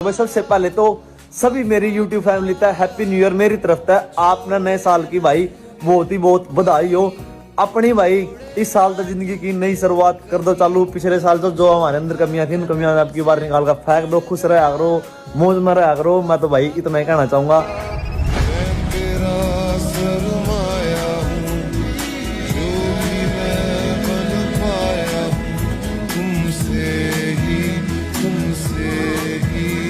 मैं सबसे पहले तो सभी मेरी YouTube फैमिली तक हैप्पी न्यू ईयर मेरी तरफ तक आपने नए साल की भाई बहुत बधाई हो। अपनी भाई इस साल तक जिंदगी की नई शुरुआत कर दो चालू। पिछले साल तो जो हमारे अंदर कमियां थी उन कमियां आपकी बार निकाल कर फेंक दो। खुश रहा करो, मौज में रहा करो। मैं तो भाई इतना ही कहना चाहूंगा। तुमसे ही